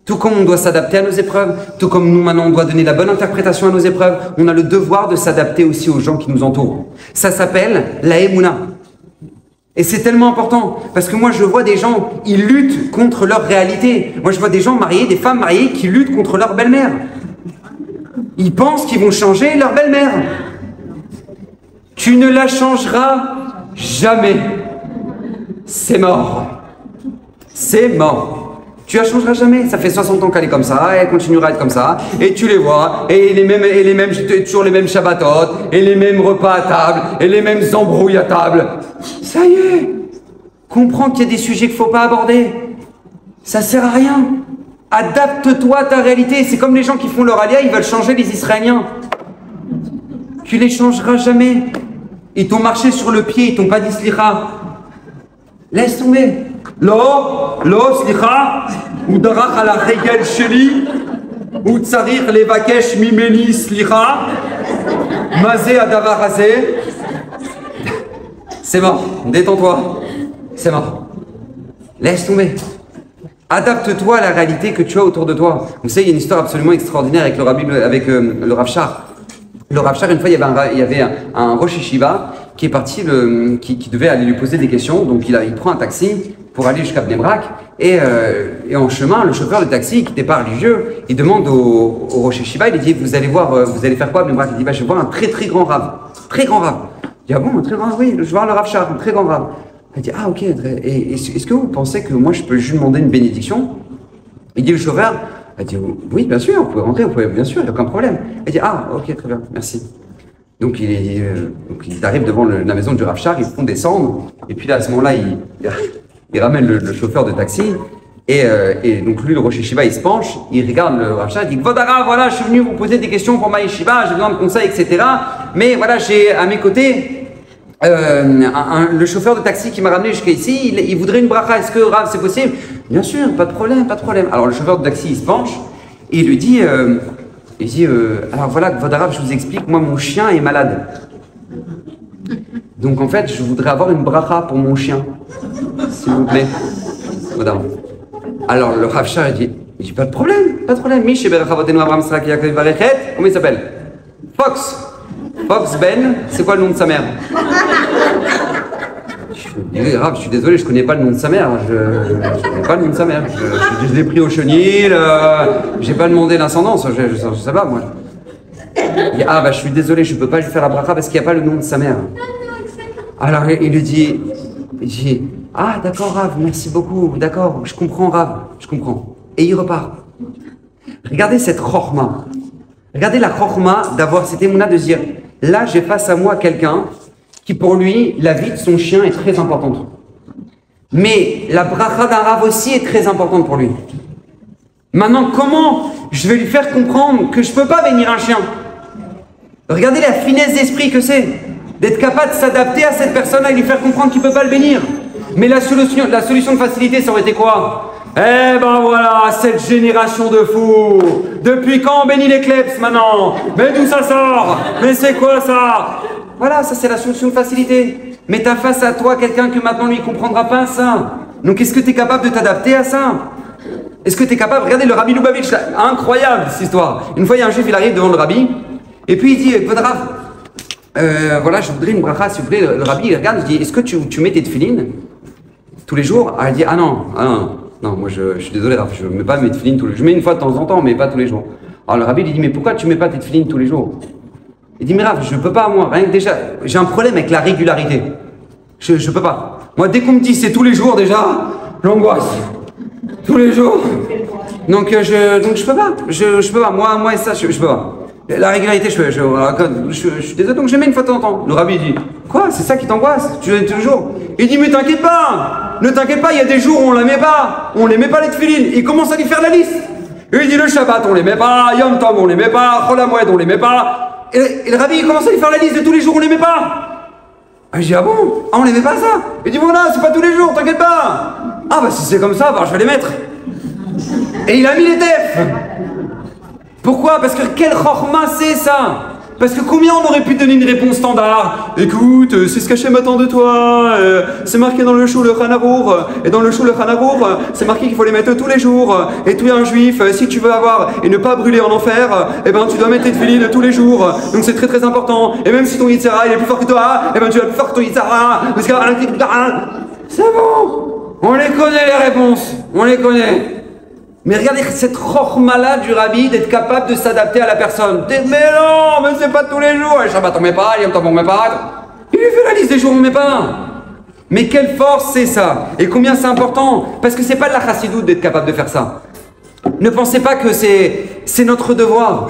[SPEAKER 1] Tout comme on doit s'adapter à nos épreuves, tout comme nous maintenant on doit donner la bonne interprétation à nos épreuves, on a le devoir de s'adapter aussi aux gens qui nous entourent. Ça s'appelle la Emouna. Et c'est tellement important, parce que moi je vois des gens, ils luttent contre leur réalité. Moi je vois des gens mariés, des femmes mariées qui luttent contre leur belle-mère. Ils pensent qu'ils vont changer leur belle-mère. Tu ne la changeras jamais. C'est mort. C'est mort. Tu la changeras jamais. Ça fait 60 ans qu'elle est comme ça, elle continuera à être comme ça. Et tu les vois, et toujours les mêmes Shabbatot, et les mêmes repas à table, et les mêmes embrouilles à table. Ça y est. Comprends qu'il y a des sujets qu'il ne faut pas aborder. Ça sert à rien. Adapte-toi à ta réalité. C'est comme les gens qui font leur alia, ils veulent changer les Israéliens. Tu les changeras jamais. Ils t'ont marché sur le pied, ils t'ont pas dit slicha. Laisse tomber. Lo, slicha, ou darach ala regel sheli, ou tsarir levakesh mimeni slicha, mazé adavar hazé. C'est mort, détends-toi. C'est mort. Laisse tomber. Adapte-toi à la réalité que tu as autour de toi. Vous savez, il y a une histoire absolument extraordinaire avec le Rav Shar. Le Rav Shar, une fois, il y avait un Rosh Yeshiva qui est parti, qui devait aller lui poser des questions. Donc, il prend un taxi pour aller jusqu'à Bnei Brak. Et en chemin, le chauffeur de taxi, qui n'était pas religieux, il demande au Rosh Yeshiva, il dit, vous allez faire quoi à Bnei Brak? Il dit, je vais voir un très très grand rave. Très grand rave. Il dit, ah bon, un très grand rave? Oui, je vais voir le Rav Shar, un très grand rave. Il dit, ah ok, et est-ce que vous pensez que moi je peux juste demander une bénédiction? Il dit, le chauffeur, il dit, oui, bien sûr, vous pouvez rentrer, bien sûr, il n'y a aucun problème. Il dit, ah ok, très bien, merci. Donc il arrive devant la maison du Rav Shar, ils font descendre, et puis là, à ce moment-là, il ramène le chauffeur de taxi, et donc lui, le Rosh Yeshiva, il se penche, il regarde le Rav Shar, il dit, Vodara, voilà, je suis venu vous poser des questions pour ma Yeshiva, j'ai besoin de conseils, etc. Mais voilà, j'ai à mes côtés le chauffeur de taxi qui m'a ramené jusqu'à ici, il voudrait une bracha, est-ce que Rav, c'est possible? Bien sûr, pas de problème, pas de problème. Alors le chauffeur de taxi, il se penche, et il lui dit, alors voilà, Vodara, je vous explique, moi mon chien est malade. Donc en fait, je voudrais avoir une bracha pour mon chien, s'il vous plaît. Alors le Rav Shar, il dit pas de problème, pas de problème. Comment il s'appelle? Fox. Fox Ben, c'est quoi le nom de sa mère? Rav, je suis désolé, je connais pas le nom de sa mère. Je connais pas le nom de sa mère. Je l'ai pris au chenil, j'ai pas demandé l'ascendance, je sais pas moi. Il dit, je suis désolé, je peux pas lui faire la bracha parce qu'il n'y a pas le nom de sa mère. Alors il lui dit, ah d'accord Rav, merci beaucoup, d'accord, je comprends Rav, je comprends. Et il repart. Regardez cette chorma. Regardez la chorma d'avoir cette émouna de dire, là j'ai face à moi quelqu'un qui pour lui, la vie de son chien est très importante. Mais la bracha d'un Rav aussi est très importante pour lui. Maintenant, comment je vais lui faire comprendre que je ne peux pas bénir un chien? Regardez la finesse d'esprit que c'est, d'être capable de s'adapter à cette personne-là et lui faire comprendre qu'il ne peut pas le bénir. Mais la solution de facilité, ça aurait été quoi? Eh ben voilà, cette génération de fous. Depuis quand on bénit les kleps maintenant? Mais d'où ça sort? Mais c'est quoi ça? Voilà, ça c'est la solution de facilité. Mais tu as face à toi quelqu'un que maintenant lui ne comprendra pas ça. Donc est-ce que tu es capable de t'adapter à ça? Est-ce que tu es capable? Regardez le Rabbi Lubavitch, là, incroyable cette histoire. Une fois il y a un juif, il arrive devant le Rabbi, et puis il dit, Rav, voilà, je voudrais une bracha, s'il vous plaît. Le Rabbi il regarde, il dit, est-ce que tu mets tes tefilines tous les jours? Il dit, non, moi je suis désolé Rav, je ne mets pas mes tefilines tous les jours. Je mets une fois de temps en temps, mais pas tous les jours. Alors le Rabbi il dit, mais pourquoi tu ne mets pas tes tefilines tous les jours? Il dit, mais Rav, je ne peux pas, moi, rien que déjà, j'ai un problème avec la régularité. Je ne peux pas. Moi, dès qu'on me dit c'est tous les jours déjà, j'angoisse. Tous les jours. Donc je peux pas. Je peux pas. Moi et ça, je peux pas. La régularité, je suis désolé, donc je mets une fois de temps en temps. Le Rabbi dit, quoi, c'est ça qui t'angoisse? Tu veux tous les jours? Il dit, mais t'inquiète pas. Ne t'inquiète pas, il y a des jours où on la met pas. On les met pas les tefilines. Il commence à lui faire la liste. Et il dit, le Shabbat, on les met pas. Yom Tov, on les met pas. Chol HaMoed, on les met pas. Et le Rabbi, il commence à lui faire la liste de tous les jours où on les met pas. Je dis, ah bon? Ah, on les met pas ça? Il dit, voilà, c'est pas tous les jours, t'inquiète pas. Ah, bah si c'est comme ça, je vais les mettre. Et il a mis les tefs. Pourquoi? Parce que quel chorma c'est ça? Parce que combien on aurait pu donner une réponse standard? Écoute, c'est ce qu'Hachem attend de toi, c'est marqué dans le Shul Chanarour, et dans le Shul Chanarour, c'est marqué qu'il faut les mettre tous les jours, et tu es un juif, si tu veux avoir et ne pas brûler en enfer, eh ben tu dois mettre tes tefilines tous les jours, donc c'est très très important, et même si ton Yitzhara il est plus fort que toi, eh ben tu vas plus fort que ton Yitzhara, parce que c'est bon, on les connaît les réponses, on les connaît. Mais regardez cette chorma-là du Rabbi d'être capable de s'adapter à la personne. Mais non, mais c'est pas tous les jours. Le Shabbat on met pas, Yom Tov on met pas. Il lui fait la liste des jours on met pas. Mais quelle force c'est ça? Et combien c'est important? Parce que c'est pas de la chassidoute d'être capable de faire ça. Ne pensez pas que c'est notre devoir.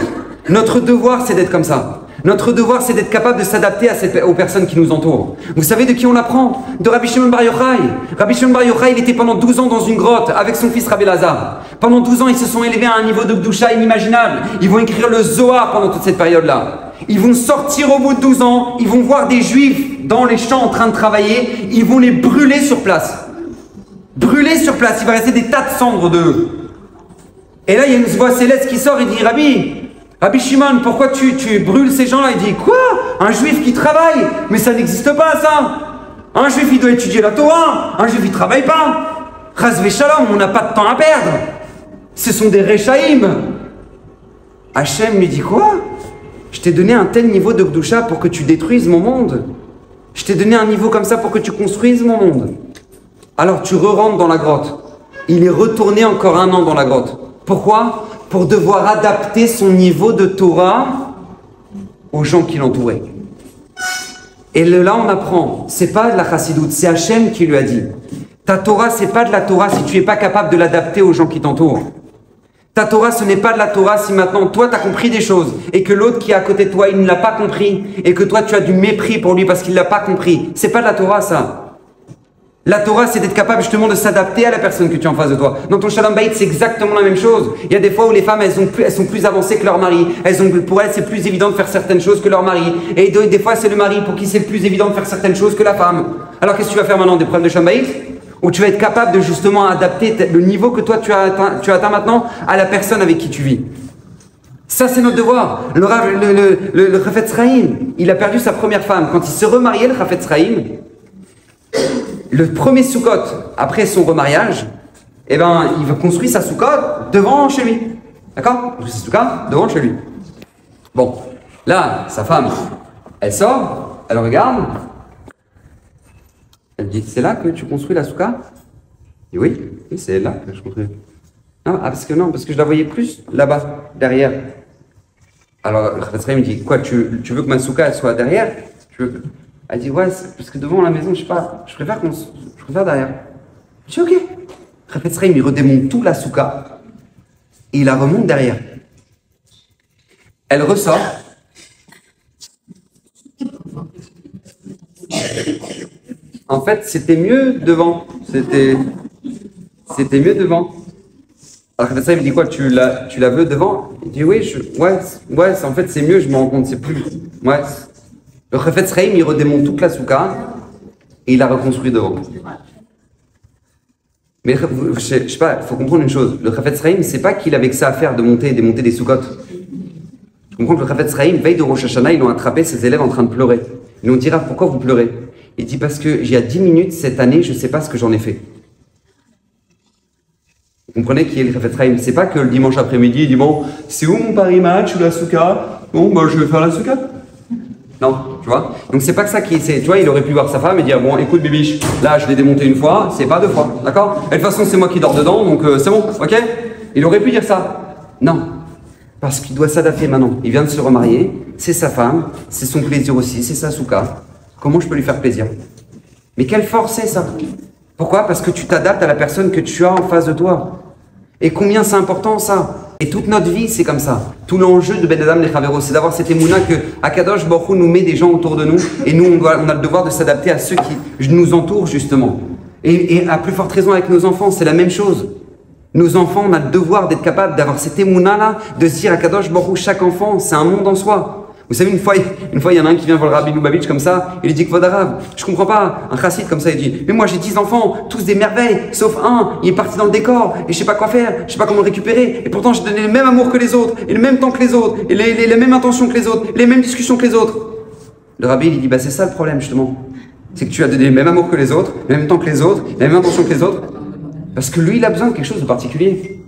[SPEAKER 1] Notre devoir c'est d'être comme ça. Notre devoir, c'est d'être capable de s'adapter aux personnes qui nous entourent. Vous savez de qui on apprend? De Rabbi Shimon Bar Yochai. Rabbi Shimon Bar Yochai, il était pendant 12 ans dans une grotte avec son fils Rabbi Elazar. Pendant 12 ans, ils se sont élevés à un niveau de Gdusha inimaginable. Ils vont écrire le Zohar pendant toute cette période-là. Ils vont sortir au bout de 12 ans, ils vont voir des juifs dans les champs en train de travailler, ils vont les brûler sur place. Brûler sur place, il va rester des tas de cendres d'eux. Et là, il y a une voix céleste qui sort et dit, Rabbi Shimon, pourquoi tu brûles ces gens-là? Il dit, quoi? Un juif qui travaille? Mais ça n'existe pas, ça! Un juif, il doit étudier la Torah. Un juif, il travaille pas. Chas v'shalom, on n'a pas de temps à perdre. Ce sont des Rechaïm. Hachem lui dit, quoi? Je t'ai donné un tel niveau de Gdusha pour que tu détruises mon monde. Je t'ai donné un niveau comme ça pour que tu construises mon monde. Alors tu re-rentres dans la grotte. Il est retourné encore 1 an dans la grotte. Pourquoi? Pour devoir adapter son niveau de Torah aux gens qui l'entouraient. Et là on apprend, c'est pas de la chassidoute, c'est Hachem qui lui a dit. Ta Torah, c'est pas de la Torah si tu n'es pas capable de l'adapter aux gens qui t'entourent. Ta Torah, ce n'est pas de la Torah si maintenant toi tu as compris des choses et que l'autre qui est à côté de toi, il ne l'a pas compris et que toi tu as du mépris pour lui parce qu'il ne l'a pas compris. C'est pas de la Torah ça. La Torah, c'est d'être capable justement de s'adapter à la personne que tu as en face de toi. Dans ton Shalom Bayit, c'est exactement la même chose. Il y a des fois où les femmes, elles sont plus avancées que leur mari. Pour elles, c'est plus évident de faire certaines choses que leur mari. Et des fois, c'est le mari pour qui c'est plus évident de faire certaines choses que la femme. Alors qu'est-ce que tu vas faire maintenant? Des problèmes de Shalom Bayit? Où tu vas être capable de justement adapter le niveau que toi tu as atteint maintenant à la personne avec qui tu vis. Ça, c'est notre devoir. Le Chafetz Chaim, il a perdu sa première femme. Quand il se remariait, le Chafetz Chaim, le premier Sukkot, après son remariage, eh ben, il construit sa Sukkot devant chez lui. D'accord? Il construit sa Sukkot devant chez lui. Bon, là, sa femme, elle sort, elle regarde, elle dit, c'est là que tu construis la Souka? Et oui, c'est là que je construis. Non, parce que je la voyais plus là-bas, derrière. Alors, le Chafetz Chaim me dit, quoi, tu veux que ma Souka elle soit derrière? Elle dit, ouais, parce que devant la maison, je sais pas, je préfère derrière. Je dis, ok. Le Chafetz Chaim, il redémonte tout la Souka et il la remonte derrière. Elle ressort. En fait, c'était mieux devant. C'était mieux devant. Alors que ça, il me dit quoi? Tu la veux devant? Il dit oui, ouais, en fait, c'est mieux, je me rends compte, c'est plus. Ouais. Le Chafetz Chaim, il redémonte toute la souka et il la reconstruit devant. Mais je sais pas, il faut comprendre une chose. Le Chafetz Chaim, c'est pas qu'il avait que ça à faire de monter et démonter des soukottes. Je comprends que le Chafetz Chaim, veille de Rosh Hashanah, ils ont attrapé ses élèves en train de pleurer. Ils lui ont dit, Rav, pourquoi vous pleurez? Il dit, parce que il y a 10 minutes cette année, je ne sais pas ce que j'en ai fait. Vous comprenez qui est le Chafetz Chaim? C'est pas que le dimanche après-midi, il dit, bon, c'est où mon Paris match ou la souka? Bon, bah, je vais faire la souka. Non, tu vois? Donc c'est pas que ça qui est. Tu vois, il aurait pu voir sa femme et dire, bon, écoute, bibiche, là, je l'ai démonté une fois, c'est pas 2 fois, d'accord? Et de toute façon, c'est moi qui dors dedans, donc c'est bon, ok? Il aurait pu dire ça. Non. Parce qu'il doit s'adapter maintenant. Il vient de se remarier, c'est sa femme, c'est son plaisir aussi, c'est sa souka. Comment je peux lui faire plaisir? Mais quelle force c'est ça? Pourquoi? Parce que tu t'adaptes à la personne que tu as en face de toi. Et combien c'est important ça? Et toute notre vie c'est comme ça. Tout l'enjeu de Ben Adam Lechaveros, c'est d'avoir cette émouna que Akadosh Baruch Hu nous met des gens autour de nous et nous on a le devoir de s'adapter à ceux qui nous entourent justement. Et à plus forte raison avec nos enfants, c'est la même chose. Nos enfants, on a le devoir d'être capable d'avoir cette émouna là, de se dire Akadosh Baruch Hu, chaque enfant c'est un monde en soi. Vous savez, une fois, il y en a un qui vient voir le Rabbi Lubavitch comme ça, il lui dit Kvod Harav, je comprends pas, un chassid comme ça, il dit, mais moi j'ai 10 enfants, tous des merveilles, sauf un, il est parti dans le décor, et je sais pas quoi faire, je sais pas comment le récupérer, et pourtant j'ai donné le même amour que les autres, et le même temps que les autres, et les mêmes intentions que les autres, les mêmes discussions que les autres. Le Rabbi, il dit, bah c'est ça le problème justement, c'est que tu as donné le même amour que les autres, le même temps que les autres, la même intention que les autres, parce que lui, il a besoin de quelque chose de particulier.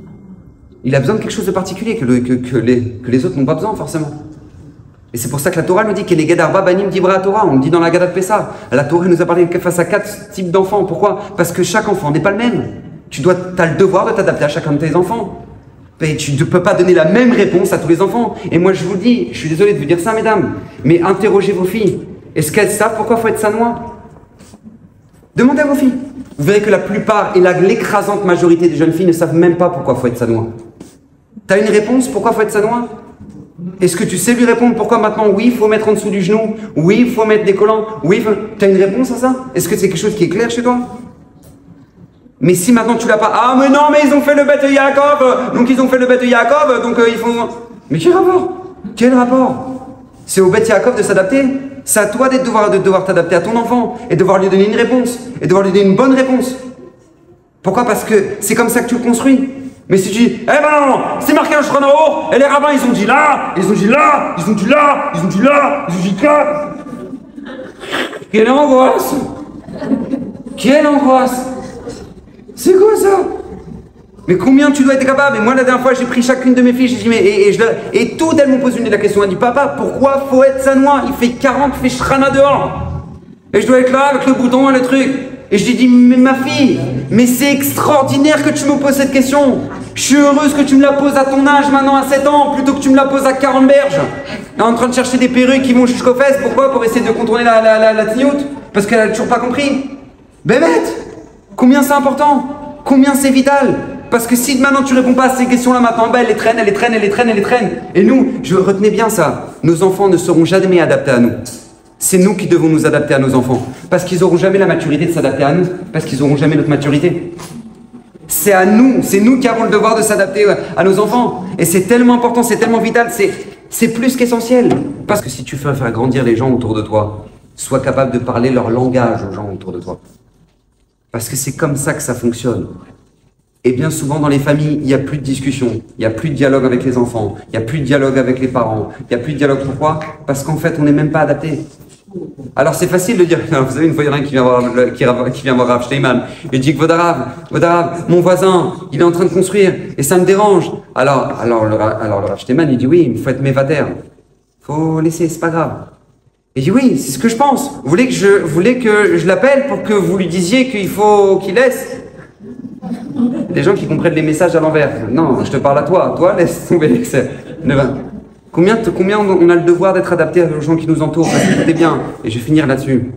[SPEAKER 1] Il a besoin de quelque chose de particulier que les autres n'ont pas besoin forcément. Et c'est pour ça que la Torah nous dit que les Gadarba Banim Dibra Torah, on le dit dans la Gada de Pessah. La Torah nous a parlé face à 4 types d'enfants. Pourquoi? Parce que chaque enfant n'est pas le même. Tu as le devoir de t'adapter à chacun de tes enfants. Et tu ne peux pas donner la même réponse à tous les enfants. Et moi je vous dis, je suis désolé de vous dire ça mesdames, mais interrogez vos filles. Est-ce qu'elles savent pourquoi il faut être sanois? Demandez à vos filles. Vous verrez que la plupart et l'écrasante majorité des jeunes filles ne savent même pas pourquoi il faut être sanois. Tu as une réponse pourquoi il faut être sanois? Est-ce que tu sais lui répondre pourquoi maintenant, oui, il faut mettre en dessous du genou, oui, il faut mettre des collants, oui, tu as une réponse à ça? Est-ce que c'est quelque chose qui est clair chez toi? Mais si maintenant tu l'as pas, ah mais non, mais ils ont fait le bête Yaakov, donc ils ont fait le bête Yaakov, donc ils font... Mais quel rapport? Quel rapport? C'est au bête Yaakov de s'adapter. C'est à toi de devoir t'adapter à ton enfant et devoir lui donner une réponse, et devoir lui donner une bonne réponse. Pourquoi? Parce que c'est comme ça que tu le construis. Mais si tu dis, eh ben non, c'est marqué un Shulchan Aruch, et les rabbins ils ont dit là, ils ont dit là, ils ont dit là, ils ont dit là, ils ont dit là. Quelle angoisse! Quelle angoisse! C'est quoi ça? Mais combien tu dois être capable? Et moi la dernière fois j'ai pris chacune de mes filles, j'ai dit, mais et toutes elles m'ont posé la question, elles dit, papa, pourquoi faut être sanois? Il fait 40, il fait shrana dehors. Et je dois être là avec le bouton et le truc. Et je lui dis, mais ma fille, mais c'est extraordinaire que tu me poses cette question. Je suis heureuse que tu me la poses à ton âge, maintenant à 7 ans, plutôt que tu me la poses à 40 berges. En train de chercher des perruques qui vont jusqu'aux fesses. Pourquoi? Pour essayer de contourner la tignoute. Parce qu'elle a toujours pas compris. Bébête, combien c'est important? Combien c'est vital? Parce que si maintenant tu réponds pas à ces questions-là maintenant, ben elle les traîne, elle les traîne, elle les traîne, elle les traîne. Et nous, retenez bien ça, nos enfants ne seront jamais adaptés à nous. C'est nous qui devons nous adapter à nos enfants. Parce qu'ils n'auront jamais la maturité de s'adapter à nous. Parce qu'ils n'auront jamais notre maturité. C'est à nous, c'est nous qui avons le devoir de s'adapter à nos enfants. Et c'est tellement important, c'est tellement vital, c'est plus qu'essentiel. Parce que si tu veux faire grandir les gens autour de toi, sois capable de parler leur langage aux gens autour de toi. Parce que c'est comme ça que ça fonctionne. Et bien souvent dans les familles, il n'y a plus de discussion, il n'y a plus de dialogue avec les enfants, il n'y a plus de dialogue avec les parents, il n'y a plus de dialogue. Pourquoi? Parce qu'en fait, on n'est même pas adapté. Alors c'est facile de dire, vous savez, une fois il y en a un qui vient voir Rav Steinman, il dit que Vodarav, mon voisin, il est en train de construire et ça me dérange. Alors le Rav Steinman, il dit oui, il faut être mévater, faut laisser, c'est pas grave. Il dit oui, c'est ce que je pense. Vous voulez que je l'appelle pour que vous lui disiez qu'il faut qu'il laisse? Des gens qui comprennent les messages à l'envers. Non, je te parle à toi. Toi, laisse tomber. Combien on a le devoir d'être adapté aux gens qui nous entourent? Écoutez bien, et je vais finir là-dessus.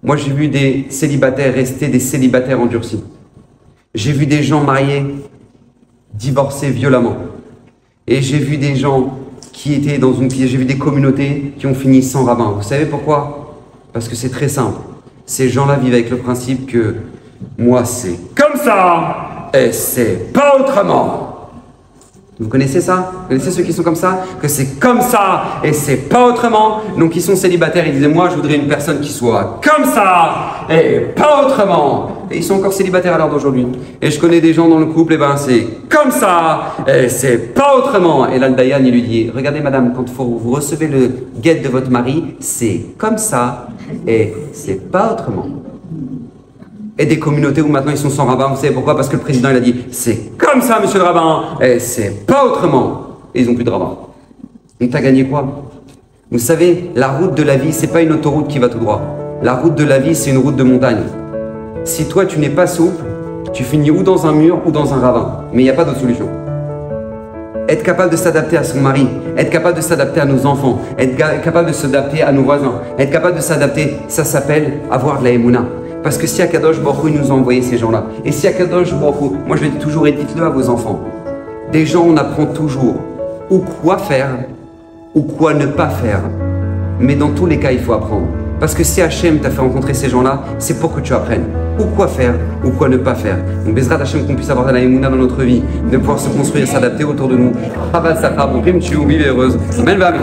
[SPEAKER 1] Moi, j'ai vu des célibataires rester des célibataires endurcis. J'ai vu des gens mariés divorcer violemment. Et j'ai vu des gens qui étaient j'ai vu des communautés qui ont fini sans rabbin. Vous savez pourquoi? Parce que c'est très simple. Ces gens-là vivent avec le principe que moi, c'est comme ça et c'est pas autrement. Vous connaissez ça? Vous connaissez ceux qui sont comme ça? Que c'est comme ça et c'est pas autrement. Donc ils sont célibataires, ils disaient moi je voudrais une personne qui soit comme ça et pas autrement. Et ils sont encore célibataires à l'heure d'aujourd'hui. Et je connais des gens dans le couple, et ben c'est comme ça et c'est pas autrement. Et là le Dayan il lui dit, regardez madame, quand vous recevez le guet de votre mari, c'est comme ça et c'est pas autrement. Et des communautés où maintenant ils sont sans rabbin, vous savez pourquoi? Parce que le président il a dit c'est comme ça monsieur le rabbin et c'est pas autrement. Et ils n'ont plus de rabbin. Donc t'as gagné quoi? Vous savez, la route de la vie c'est pas une autoroute qui va tout droit. La route de la vie c'est une route de montagne. Si toi tu n'es pas souple, tu finis ou dans un mur ou dans un ravin. Mais il n'y a pas d'autre solution. Être capable de s'adapter à son mari, être capable de s'adapter à nos enfants, être capable de s'adapter à nos voisins, être capable de s'adapter, ça s'appelle avoir de la émouna. Parce que si Akadosh Baruch Hu nous a envoyé ces gens-là, et si Akadosh Baruch Hu, moi je le dis toujours et dites-le à vos enfants, des gens on apprend toujours ou quoi faire ou quoi ne pas faire, mais dans tous les cas il faut apprendre. Parce que si Hachem t'a fait rencontrer ces gens-là, c'est pour que tu apprennes ou quoi faire ou quoi ne pas faire. Donc Bezrat Hachem qu'on puisse avoir de la émouna dans notre vie, de pouvoir se construire, s'adapter autour de nous. Travail, ça, vivez heureuse. Amen, amen.